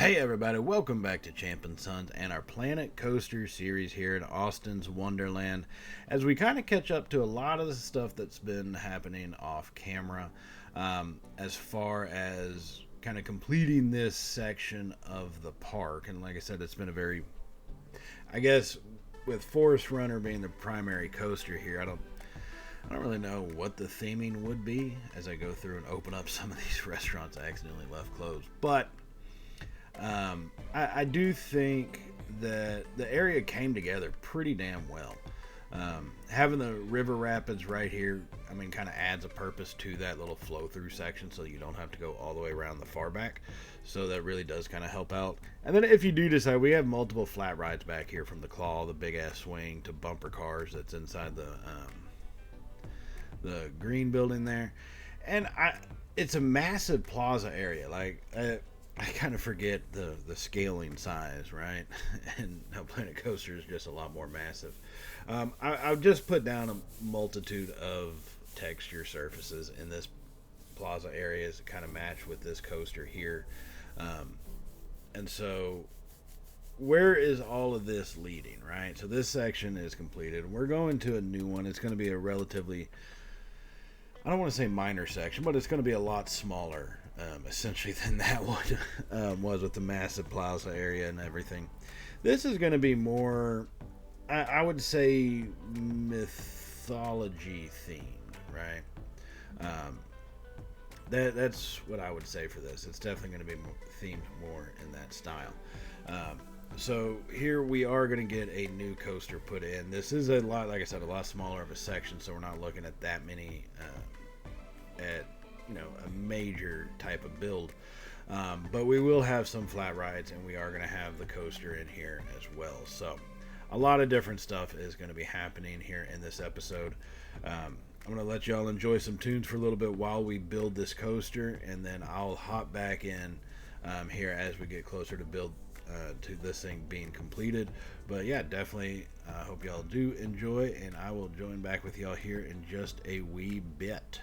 Hey everybody, welcome back to Champ and Sons and our Planet Coaster series here at Austin's Wonderland as we kind of catch up to a lot of the stuff that's been happening off camera as far as kind of completing this section of the park. And like I said, it's been a very, I guess, with Forest Runner being the primary coaster here, I don't really know what the theming would be as I go through and open up some of these restaurants I accidentally left closed. But I do think that the area came together pretty damn well. Having the river rapids right here, I mean, kind of adds a purpose to that little flow through section so you don't have to go all the way around the far back. So that really does kind of help out. And then if you do decide, we have multiple flat rides back here from the claw, the big ass swing, to bumper cars that's inside the green building there. And it's a massive plaza area. I kind of forget the scaling size, right? And how Planet Coaster is just a lot more massive. I'll just put down a multitude of texture surfaces in this plaza area to kind of match with this coaster here. And so, where is all of this leading, right? So, this section is completed. We're going to a new one. It's going to be a relatively, I don't want to say minor section, but it's going to be a lot smaller, essentially, than that one was with the massive plaza area and everything. This is going to be more, I would say, mythology themed, right? Um, that's what I would say for this. It's definitely going to be themed more in that style. So here we are going to get a new coaster put in. This is a lot, like I said, a lot smaller of a section, so we're not looking at that many at a major type of build. But we will have some flat rides, and we are going to have the coaster in here as well. So a lot of different stuff is going to be happening here in this episode. I'm going to let y'all enjoy some tunes for a little bit while we build this coaster, and then I'll hop back in here as we get closer to build to this thing being completed. But yeah, definitely hope y'all do enjoy, and I will join back with y'all here in just a wee bit.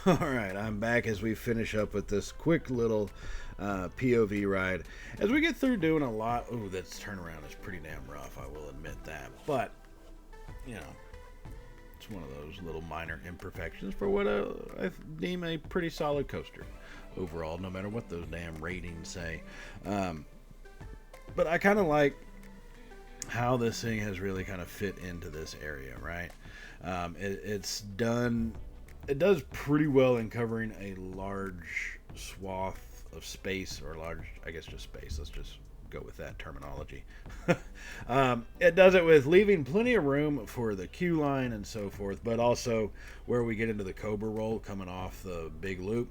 All right, I'm back as we finish up with this quick little POV ride. As we get through doing a lot, oh, this turnaround is pretty damn rough, I will admit that. But, you know, it's one of those little minor imperfections for what I deem a pretty solid coaster overall, no matter what those damn ratings say. But I kind of like how this thing has really kind of fit into this area, right? It does pretty well in covering a large swath of space, or large, I guess just space. Let's just go with that terminology. It does it with leaving plenty of room for the queue line and so forth, but also where we get into the Cobra roll coming off the big loop.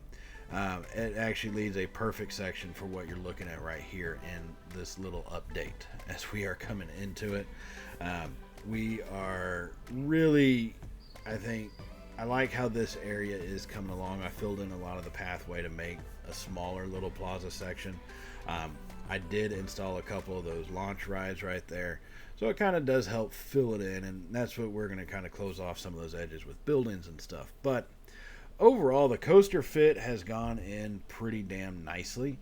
It actually leaves a perfect section for what you're looking at right here in this little update as we are coming into it. We are really, I like how this area is coming along. I filled in a lot of the pathway to make a smaller little plaza section. I did install a couple of those launch rides right there, so it kind of does help fill it in, and that's what we're going to kind of close off some of those edges with buildings and stuff. But overall, the coaster fit has gone in pretty damn nicely.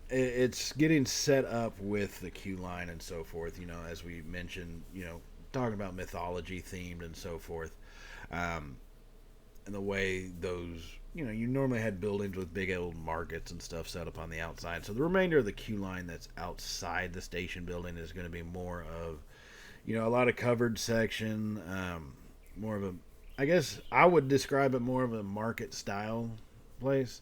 It's getting set up with the queue line and so forth, you know, as we mentioned, you know, talking about mythology themed and so forth. And the way those, you know, you normally had buildings with big old markets and stuff set up on the outside. So the remainder of the queue line that's outside the station building is going to be more of, you know, a lot of covered section, more of a, I guess I would describe it more of a market style place.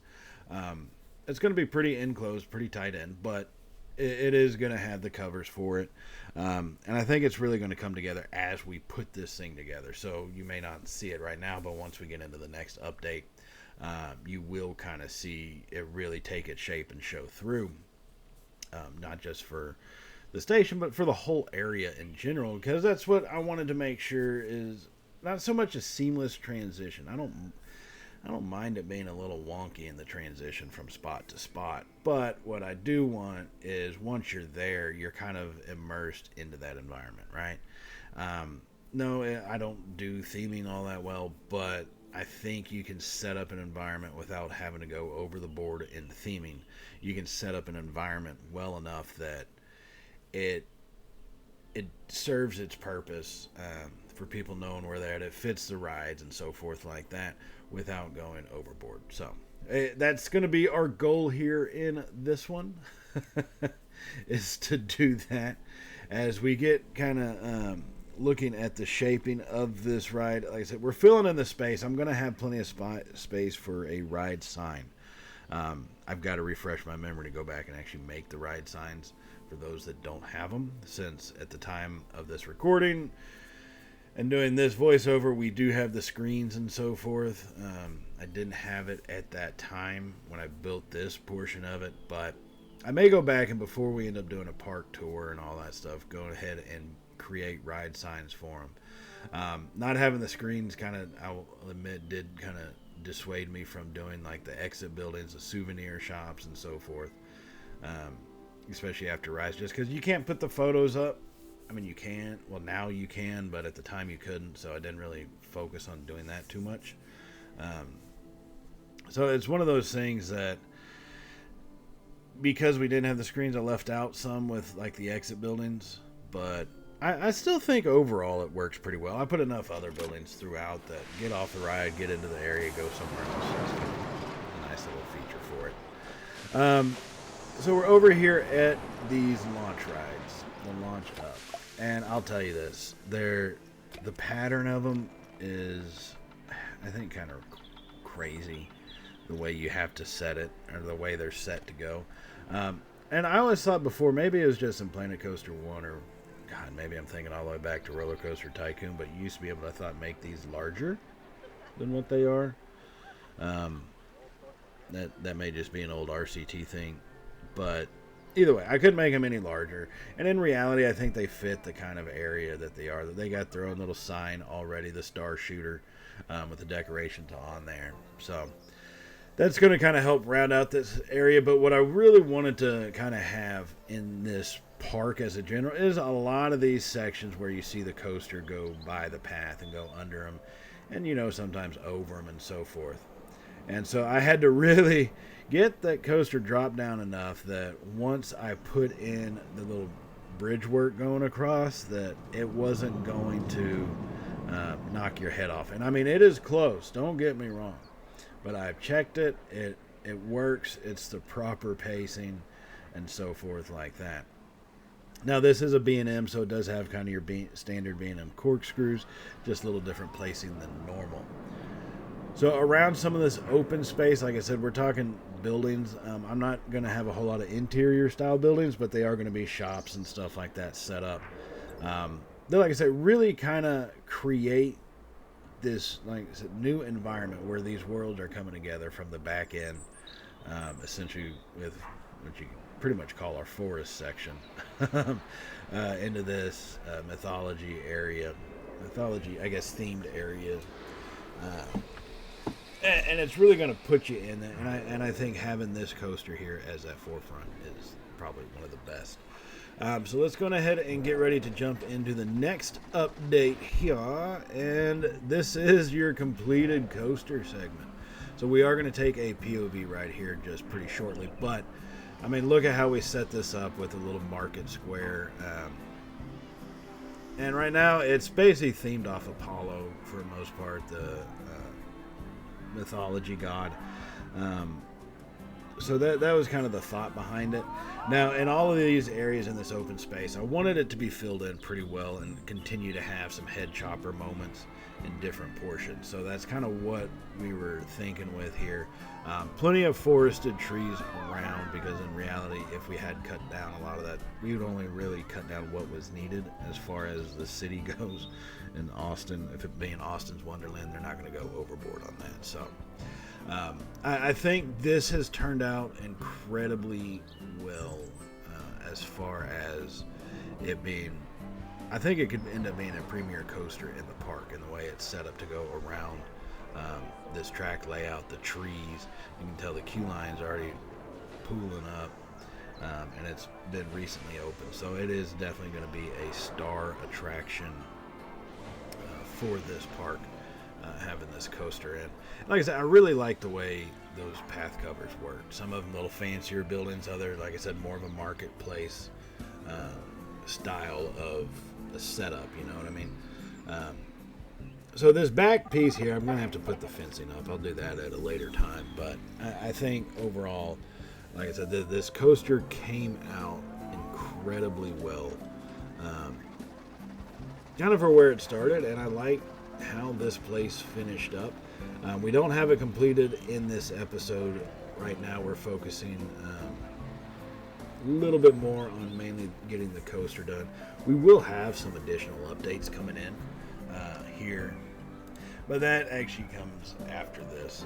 It's going to be pretty enclosed, pretty tight in, but it is going to have the covers for it. And I think it's really going to come together as we put this thing together. So you may not see it right now, but once we get into the next update, you will kind of see it really take its shape and show through. Not just for the station, but for the whole area in general, because that's what I wanted to make sure is not so much a seamless transition. I don't mind it being a little wonky in the transition from spot to spot, but what I do want is once you're there, you're kind of immersed into that environment, right? No, I don't do theming all that well, but I think you can set up an environment without having to go over the board in theming. You can set up an environment well enough that it serves its purpose, for people knowing where they're at. It fits the rides and so forth like that without going overboard. So that's going to be our goal here in this one is to do that as we get kind of looking at the shaping of this ride. Like I said, we're filling in the space. I'm going to have plenty of space for a ride sign. I've got to refresh my memory to go back and actually make the ride signs for those that don't have them, since at the time of this recording and doing this voiceover, we do have the screens and so forth. I didn't have it at that time when I built this portion of it, but I may go back and before we end up doing a park tour and all that stuff, go ahead and create ride signs for them. Not having the screens kind of, I'll admit, did kind of dissuade me from doing like the exit buildings, the souvenir shops and so forth, especially after rides, just because you can't put the photos up. I mean, you can. Well, now you can, but at the time you couldn't, so I didn't really focus on doing that too much. So it's one of those things that, because we didn't have the screens, I left out some with like the exit buildings, but I still think overall it works pretty well. I put enough other buildings throughout that get off the ride, get into the area, go somewhere else. It's a nice little feature for it. So we're over here at these launch rides, the launch up. And I'll tell you this, the pattern of them is, I think, kind of crazy, the way you have to set it, or the way they're set to go. And I always thought before, maybe it was just in Planet Coaster 1, or, God, maybe I'm thinking all the way back to Roller Coaster Tycoon, but you used to be able to, I thought, make these larger than what they are. That may just be an old RCT thing, but either way, I couldn't make them any larger. And in reality, I think they fit the kind of area that they are. They got their own little sign already, the star shooter, with the decorations on there. So that's going to kind of help round out this area. But what I really wanted to kind of have in this park as a general is a lot of these sections where you see the coaster go by the path and go under them, and sometimes over them and so forth. And so I had to really get that coaster dropped down enough that once I put in the little bridge work going across, that it wasn't going to knock your head off. And I mean, it is close, don't get me wrong, but I've checked it. It works. It's the proper pacing and so forth like that. Now, this is a B&M, so it does have kind of your standard B&M corkscrews, just a little different placing than normal. So around some of this open space, like I said, we're talking buildings. I'm not going to have a whole lot of interior style buildings, but they are going to be shops and stuff like that set up. They're, like I said, really kind of create this, like I said, new environment where these worlds are coming together from the back end, essentially with what you pretty much call our forest section, into this mythology, I guess, themed area. And it's really going to put you in that. And I think having this coaster here as that forefront is probably one of the best. So let's go ahead and get ready to jump into the next update here. And this is your completed coaster segment. So we are going to take a POV right here just pretty shortly. But, I mean, look at how we set this up with a little market square. And right now it's basically themed off Apollo for the most part, the mythology god. So that was kind of the thought behind it. Now, in all of these areas in this open space, I wanted it to be filled in pretty well and continue to have some head chopper moments in different portions. So that's kind of what we were thinking with here. Plenty of forested trees around, because in reality, if we had cut down a lot of that, we would only really cut down what was needed as far as the city goes in Austin. If it being Austin's Wonderland, they're not going to go overboard on that. So I think this has turned out incredibly well as far as it being, I think it could end up being a premier coaster in the park, in the way it's set up to go around this track layout, the trees. You can tell the queue line's already pooling up, and it's been recently opened. So it is definitely going to be a star attraction for this park, having this coaster in. Like I said, I really like the way those path covers work. Some of them a little fancier buildings, others, like I said, more of a marketplace style of a setup, you know what I mean? So this back piece here, I'm going to have to put the fencing up. I'll do that at a later time, but I think overall, like I said, this coaster came out incredibly well, kind of for where it started, and I like how this place finished up. We don't have it completed in this episode right now. We're focusing a little bit more on mainly getting the coaster done. We will have some additional updates coming in here, but that actually comes after this.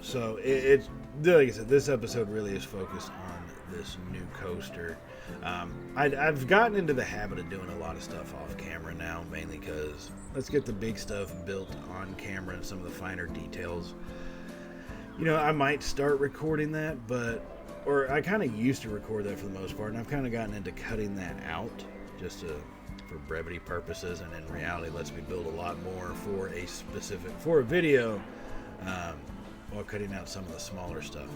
So it's like I said, this episode really is focused on this new coaster. I've gotten into the habit of doing a lot of stuff off camera now, mainly because let's get the big stuff built on camera and some of the finer details. I might start recording that, or I kind of used to record that for the most part, and I've kind of gotten into cutting that out just for brevity purposes, and in reality lets me build a lot more for a video, while cutting out some of the smaller stuff.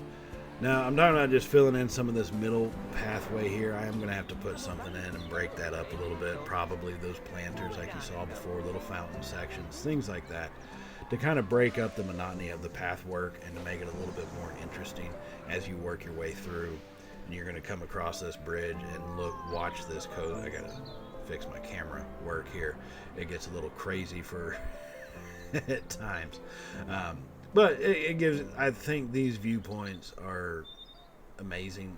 Now, I'm talking about just filling in some of this middle pathway here. I am going to have to put something in and break that up a little bit. Probably those planters like you saw before, little fountain sections, things like that, to kind of break up the monotony of the path work and to make it a little bit more interesting as you work your way through. And you're going to come across this bridge and watch this code. I got to fix my camera work here. It gets a little crazy for at times. But it gives, I think these viewpoints are amazing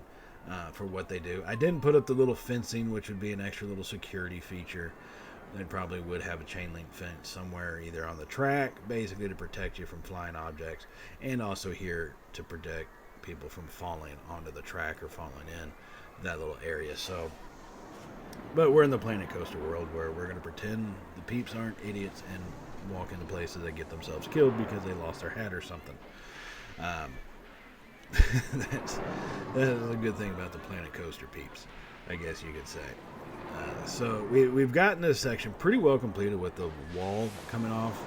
for what they do. I didn't put up the little fencing, which would be an extra little security feature. They probably would have a chain link fence somewhere, either on the track, basically to protect you from flying objects, and also here to protect people from falling onto the track or falling in that little area. So, but we're in the Planet Coaster world where we're going to pretend the peeps aren't idiots and walk into places that get themselves killed because they lost their hat or something. Um, that's a good thing about the Planet Coaster peeps, I guess you could say. So we've gotten this section pretty well completed with the wall coming off.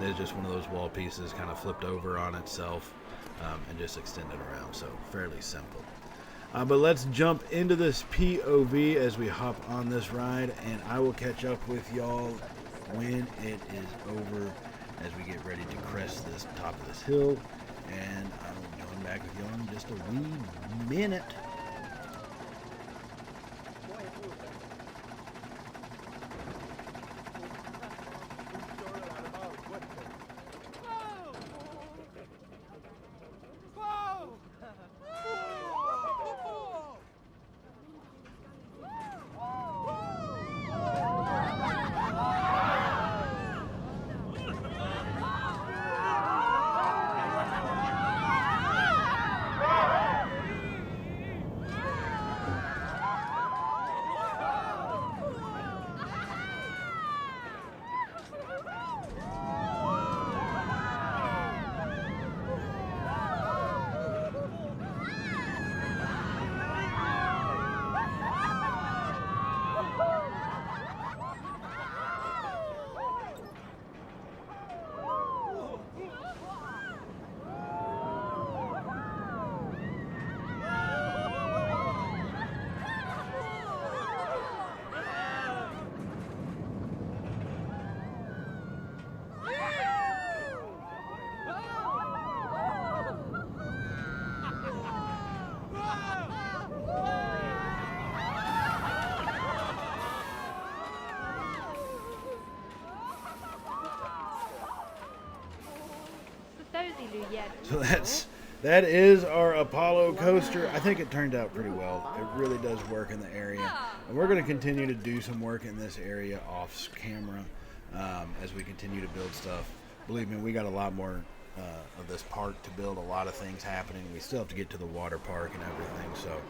It is just one of those wall pieces kind of flipped over on itself and just extended around, so fairly simple. But let's jump into this POV as we hop on this ride, and I will catch up with y'all when it is over as we get ready to crest this top of this hill, and I will join back with y'all in just a wee minute. So that is our Apollo coaster. I think it turned out pretty well. It really does work in the area. And we're going to continue to do some work in this area off camera as we continue to build stuff. Believe me, we got a lot more of this park to build, a lot of things happening. We still have to get to the water park and everything, so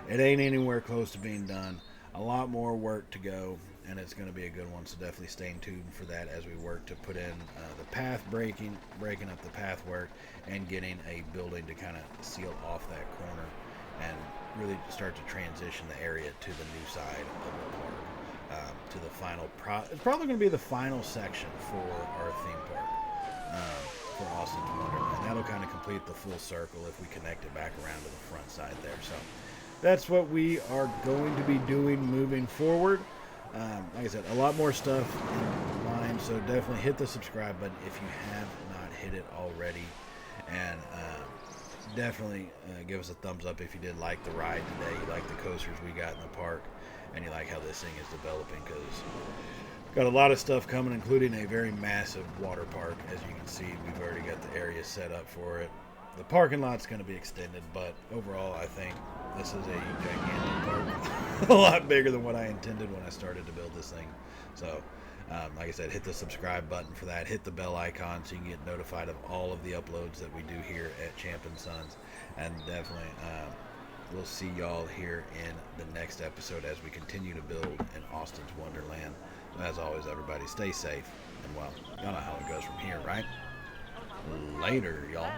it ain't anywhere close to being done. A lot more work to go, and it's going to be a good one, so definitely stay tuned for that as we work to put in the path breaking up the path work, and getting a building to kind of seal off that corner and really start to transition the area to the new side of the park, to the final it's probably going to be the final section for our theme park, for Austin's Wonderland. That'll kind of complete the full circle if we connect it back around to the front side there. So that's what we are going to be doing moving forward. Like I said, a lot more stuff in line, so definitely hit the subscribe button if you have not hit it already, and definitely give us a thumbs up if you did like the ride today, you like the coasters we got in the park, and you like how this thing is developing, because got a lot of stuff coming, including a very massive water park. As you can see, we've already got the area set up for it. The parking lot's going to be extended, but overall I think this is a gigantic park. A lot bigger than what I intended when I started to build this thing. So like I said, hit the subscribe button for that, hit the bell icon so you can get notified of all of the uploads that we do here at Champ & Sons, and definitely we'll see y'all here in the next episode as we continue to build in Austin's Wonderland. As always, everybody, stay safe, and well, y'all know how it goes from here, right? Later, y'all.